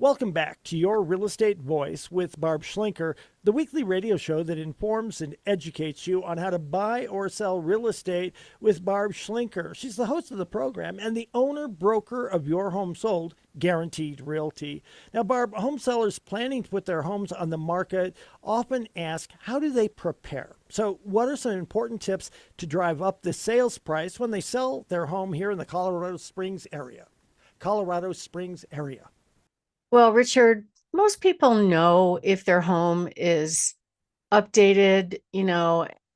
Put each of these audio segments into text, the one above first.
Welcome back to Your Real Estate Voice with Barb Schlinker, the weekly radio show that informs and educates you on how to buy or sell real estate with Barb Schlinker. She's the host of the program and the owner broker of Your Home Sold, Guaranteed Realty. Now, Barb, home sellers planning to put their homes on the market often ask, how do they prepare? So, what are some important tips to drive up the sales price when they sell their home here in the Colorado Springs area? Colorado Springs area. Well, Richard, most people know if their home is updated,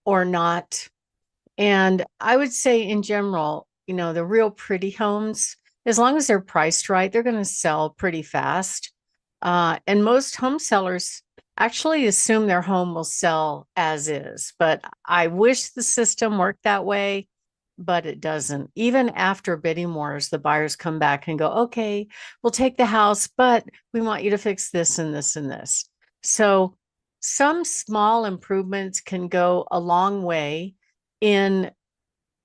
or not. And I would say in general, the real pretty homes, as long as they're priced right, they're going to sell pretty fast. And most home sellers actually assume their home will sell as is. But I wish the system worked that way, but it doesn't. Even after bidding wars, the buyers come back and go, okay, we'll take the house, but we want you to fix this and this and this. So some small improvements can go a long way in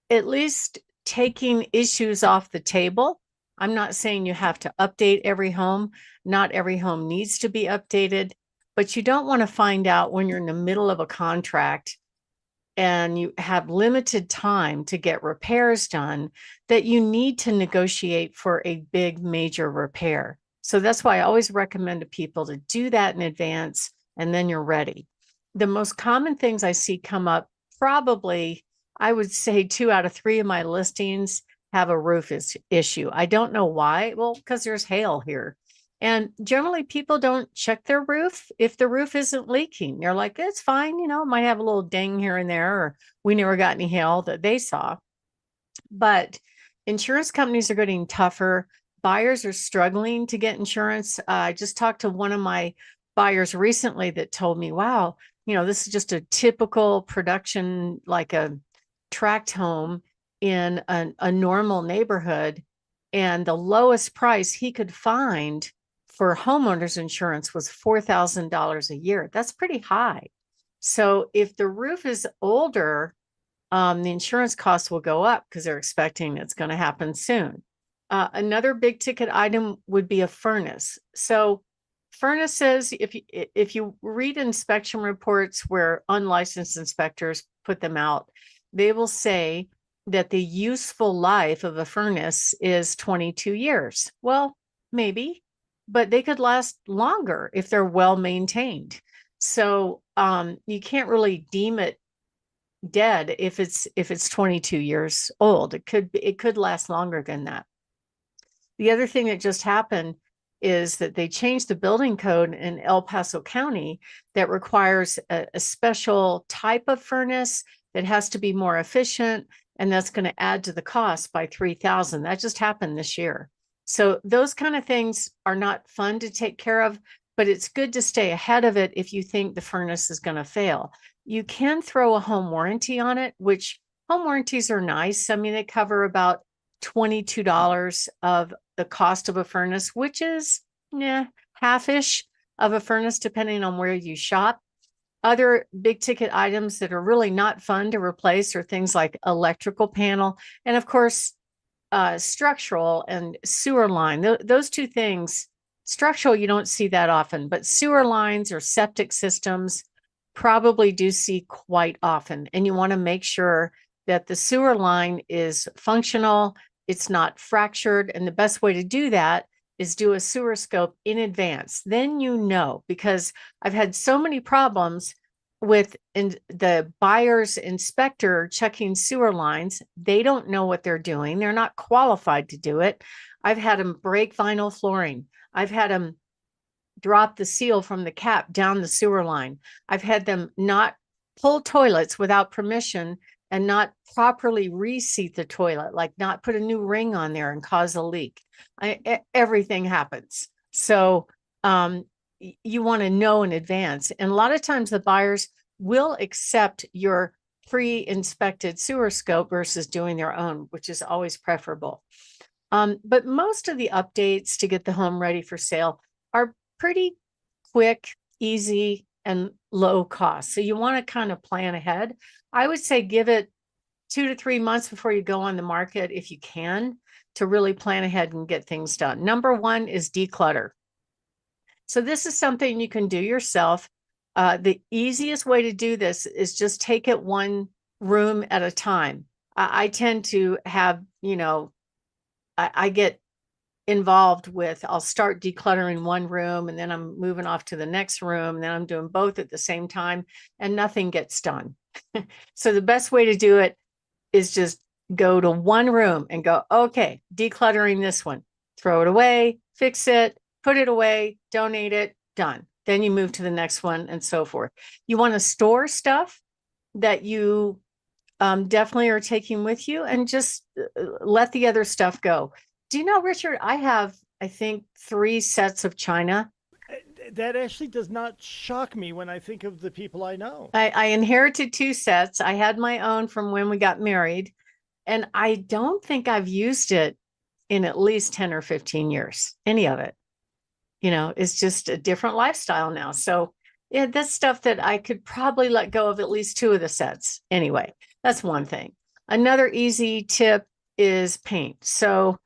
at least taking issues off the table. I'm not saying you have to update every home. Not every home needs to be updated, but you don't want to find out when you're in the middle of a contract and you have limited time to get repairs done that you need to negotiate for a big major repair. So that's why I always recommend to people to do that in advance, and then you're ready. The most common things I see come up, probably, I would say 2 out of 3 of my listings have a roof issue. I don't know why. Well, because there's hail here. And generally, people don't check their roof if the roof isn't leaking. They're like, it's fine, might have a little ding here and there, or we never got any hail that they saw. But insurance companies are getting tougher. Buyers are struggling to get insurance. I just talked to one of my buyers recently that told me, wow, this is just a typical production, like a tract home in a normal neighborhood. And the lowest price he could find for homeowners insurance was $4,000 a year. That's pretty high. So if the roof is older, the insurance costs will go up because they're expecting it's going to happen soon. Another big ticket item would be a furnace. So furnaces, if you read inspection reports where unlicensed inspectors put them out, they will say that the useful life of a furnace is 22 years. Well, maybe, but they could last longer if they're well maintained. So you can't really deem it dead if it's 22 years old. It could last longer than that. The other thing that just happened is that they changed the building code in El Paso County that requires a special type of furnace that has to be more efficient, and that's going to add to the cost by $3,000. That just happened this year. So those kind of things are not fun to take care of, but it's good to stay ahead of it if you think the furnace is going to fail. You can throw a home warranty on it, which home warranties are nice. I mean, they cover about $22 of the cost of a furnace, which is half-ish of a furnace, depending on where you shop. Other big ticket items that are really not fun to replace are things like electrical panel, and of course, structural and sewer line. Those two things, structural, you don't see that often, but sewer lines or septic systems probably do see quite often. And you want to make sure that the sewer line is functional, it's not fractured. And the best way to do that is do a sewer scope in advance. Then because I've had so many problems with the buyer's inspector checking sewer lines. They don't know what they're doing. They're not qualified to do it. I've had them break vinyl flooring. I've had them drop the seal from the cap down the sewer line. I've had them not pull toilets without permission and not properly reseat the toilet, like not put a new ring on there and cause a leak. Everything happens. So you want to know in advance. And a lot of times the buyers will accept your pre-inspected sewer scope versus doing their own, which is always preferable. But most of the updates to get the home ready for sale are pretty quick, easy, and low cost. So you want to kind of plan ahead. I would say give it 2 to 3 months before you go on the market, if you can, to really plan ahead and get things done. Number one is declutter. So this is something you can do yourself. The easiest way to do this is just take it one room at a time. I tend to have, I get involved with, I'll start decluttering one room and then I'm moving off to the next room. And then I'm doing both at the same time and nothing gets done. So the best way to do it is just go to one room and go, okay, decluttering this one, throw it away, fix it, put it away, donate it, done. Then you move to the next one and so forth. You want to store stuff that you definitely are taking with you and just let the other stuff go. Do you know, Richard, I have, I think, 3 sets of china. That actually does not shock me when I think of the people I know. I inherited 2 sets. I had my own from when we got married, and I don't think I've used it in at least 10 or 15 years, any of it. It's just a different lifestyle now. So yeah, that's stuff that I could probably let go of at least 2 of the sets. Anyway, that's one thing. Another easy tip is paint. So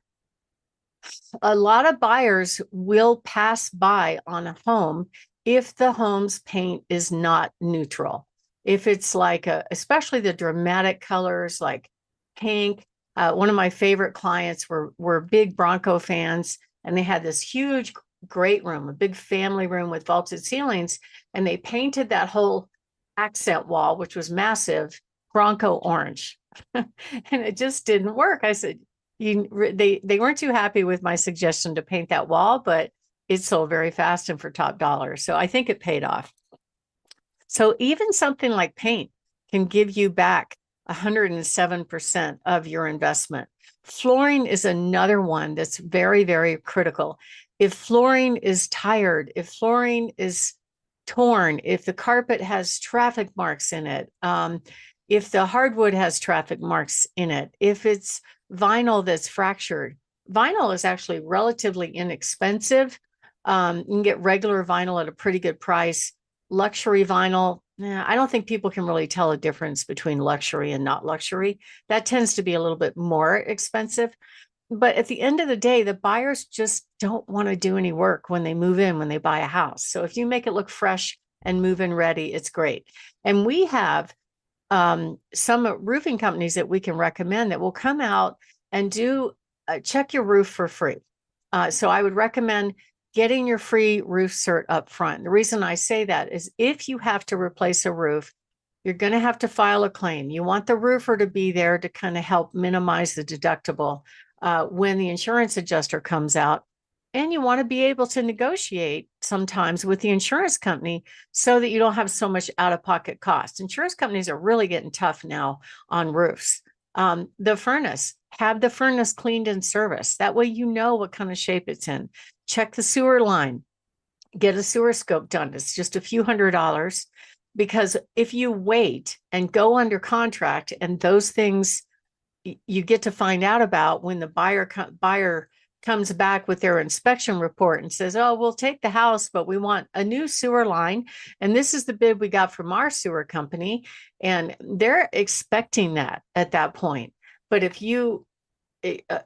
a lot of buyers will pass by on a home if the home's paint is not neutral. If it's like especially the dramatic colors like pink. One of my favorite clients were big Bronco fans, and they had this huge great room, a big family room with vaulted ceilings, and they painted that whole accent wall, which was massive, Bronco orange. And it just didn't work. I said, they weren't too happy with my suggestion to paint that wall, but it sold very fast and for top dollar. So I think it paid off. So even something like paint can give you back 107% of your investment. Flooring is another one that's very, very critical. If flooring is tired, if flooring is torn, if the carpet has traffic marks in it, if the hardwood has traffic marks in it, if it's vinyl that's fractured. Vinyl is actually relatively inexpensive. You can get regular vinyl at a pretty good price. Luxury vinyl, I don't think people can really tell a difference between luxury and not luxury. That tends to be a little bit more expensive. But at the end of the day, the buyers just don't want to do any work when they move in, when they buy a house. So if you make it look fresh and move in ready, it's great. And we have some roofing companies that we can recommend that will come out and do check your roof for free. So I would recommend getting your free roof cert up front. The reason I say that is if you have to replace a roof, you're going to have to file a claim. You want the roofer to be there to kind of help minimize the deductible when the insurance adjuster comes out. And you want to be able to negotiate sometimes with the insurance company so that you don't have so much out-of-pocket cost. Insurance companies are really getting tough now on roofs. The furnace, have the furnace cleaned and serviced. That way you know what kind of shape it's in. Check the sewer line. Get a sewer scope done. It's just a few $100s. Because if you wait and go under contract and those things you get to find out about when the buyer comes back with their inspection report and says, oh, we'll take the house, but we want a new sewer line. And this is the bid we got from our sewer company. And they're expecting that at that point. But if you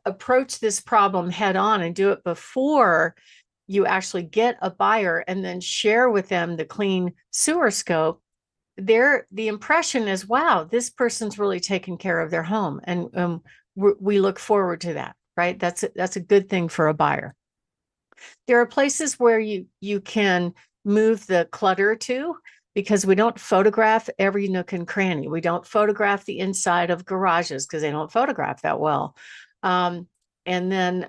approach this problem head on and do it before you actually get a buyer and then share with them the clean sewer scope, the impression is, wow, this person's really taking care of their home. And we look forward to that. Right? That's a good thing for a buyer. There are places where you can move the clutter to, because we don't photograph every nook and cranny. We don't photograph the inside of garages because they don't photograph that well. And then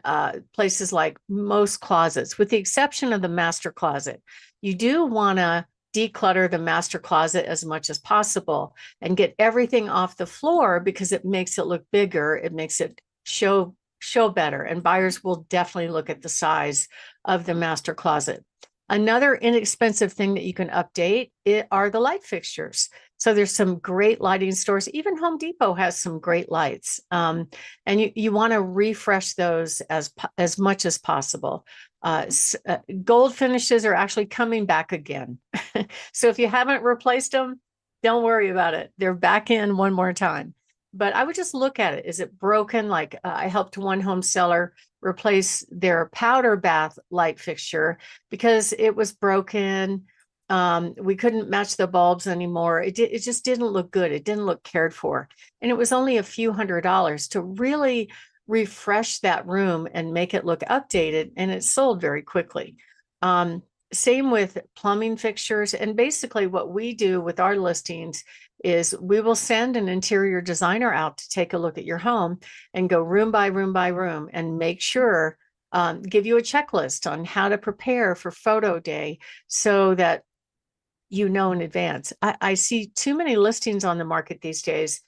places like most closets, with the exception of the master closet, you do want to declutter the master closet as much as possible and get everything off the floor because it makes it look bigger. It makes it show better, and buyers will definitely look at the size of the master closet. Another inexpensive thing that you can update are the light fixtures. So there's some great lighting stores. Even Home Depot has some great lights, and you want to refresh those as much as possible. Gold finishes are actually coming back again. So if you haven't replaced them, don't worry about it. They're back in one more time. But I would just look at it. Is it broken? Like I helped one home seller replace their powder bath light fixture because it was broken. We couldn't match the bulbs anymore. It just didn't look good. It didn't look cared for. And it was only a few $100s to really refresh that room and make it look updated. And it sold very quickly. Same with plumbing fixtures. And basically what we do with our listings is we will send an interior designer out to take a look at your home and go room by room by room and make sure, give you a checklist on how to prepare for photo day so that you know in advance. I see too many listings on the market these days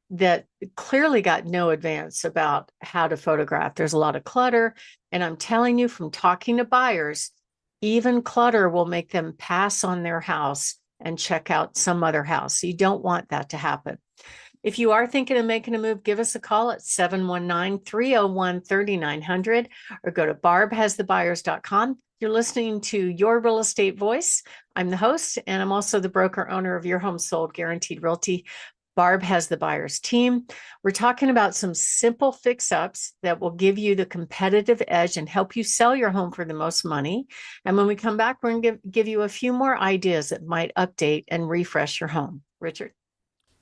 that clearly got no advance about how to photograph. There's a lot of clutter. And I'm telling you from talking to buyers, even clutter will make them pass on their house and check out some other house. So you don't want that to happen. If you are thinking of making a move, give us a call at 719-301-3900 or go to barbhasthebuyers.com. You're listening to Your Real Estate Voice. I'm the host, and I'm also the broker owner of Your Home Sold Guaranteed Realty. Barb has the buyers team. We're talking about some simple fix-ups that will give you the competitive edge and help you sell your home for the most money. And when we come back, we're going to give you a few more ideas that might update and refresh your home. Richard?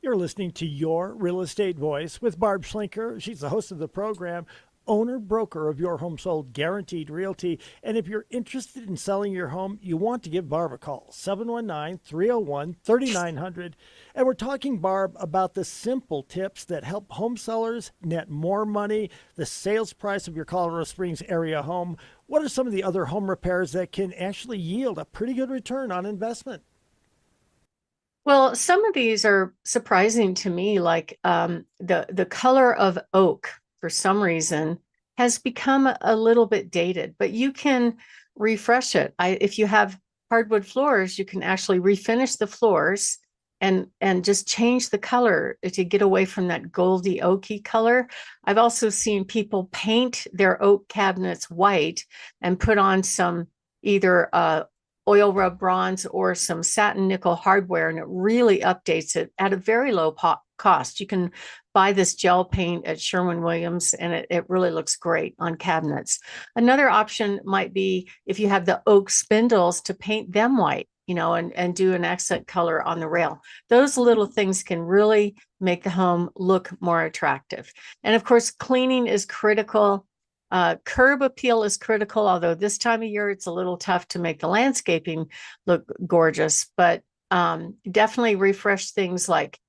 You're listening to Your Real Estate Voice with Barb Schlinker. She's the host of the program, owner broker of Your Home Sold Guaranteed Realty. And if you're interested in selling your home, you want to give Barb a call, 719-301-3900. And we're talking, Barb, about the simple tips that help home sellers net more money, the sales price of your Colorado Springs area home. What are some of the other home repairs that can actually yield a pretty good return on investment? Well, some of these are surprising to me, like the color of oak for some reason has become a little bit dated, but you can refresh it. If you have hardwood floors, you can actually refinish the floors and just change the color to get away from that goldy oaky color. I've also seen people paint their oak cabinets white and put on some either oil rub bronze or some satin nickel hardware, and it really updates it at a very low cost. You can buy this gel paint at Sherwin-Williams, and it really looks great on cabinets. Another option might be if you have the oak spindles to paint them white, and do an accent color on the rail. Those little things can really make the home look more attractive. And of course, cleaning is critical. Curb appeal is critical, although this time of year it's a little tough to make the landscaping look gorgeous, but definitely refresh things like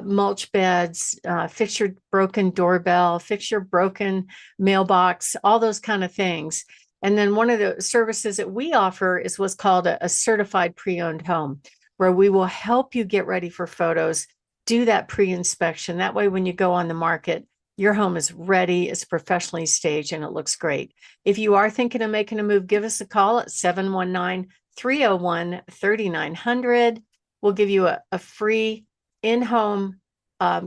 mulch beds, fix your broken doorbell, fix your broken mailbox, all those kind of things. And then one of the services that we offer is what's called a certified pre-owned home, where we will help you get ready for photos, do that pre-inspection. That way, when you go on the market, your home is ready, it's professionally staged, and it looks great. If you are thinking of making a move, give us a call at 719-301-3900. We'll give you a free in-home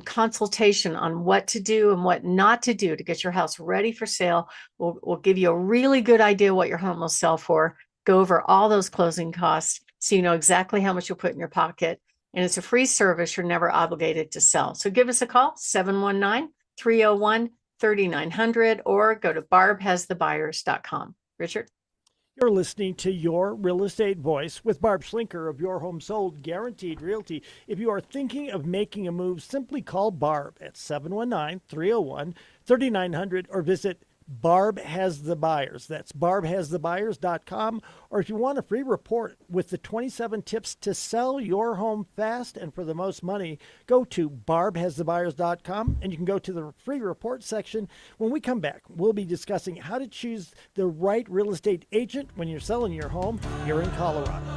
consultation on what to do and what not to do to get your house ready for sale. We'll give you a really good idea what your home will sell for, go over all those closing costs so you know exactly how much you'll put in your pocket. And it's a free service. You're never obligated to sell. So give us a call, 719-301-3900, or go to barbhasthebuyers.com. Richard? You're listening to Your Real Estate Voice with Barb Schlinker of Your Home Sold Guaranteed Realty. If you are thinking of making a move, simply call Barb at 719-301-3900 or visit Barb Has the Buyers. That's barbhasthebuyers.com. Or if you want a free report with the 27 tips to sell your home fast and for the most money, go to barbhasthebuyers.com and you can go to the free report section. When we come back, we'll be discussing how to choose the right real estate agent when you're selling your home here in Colorado.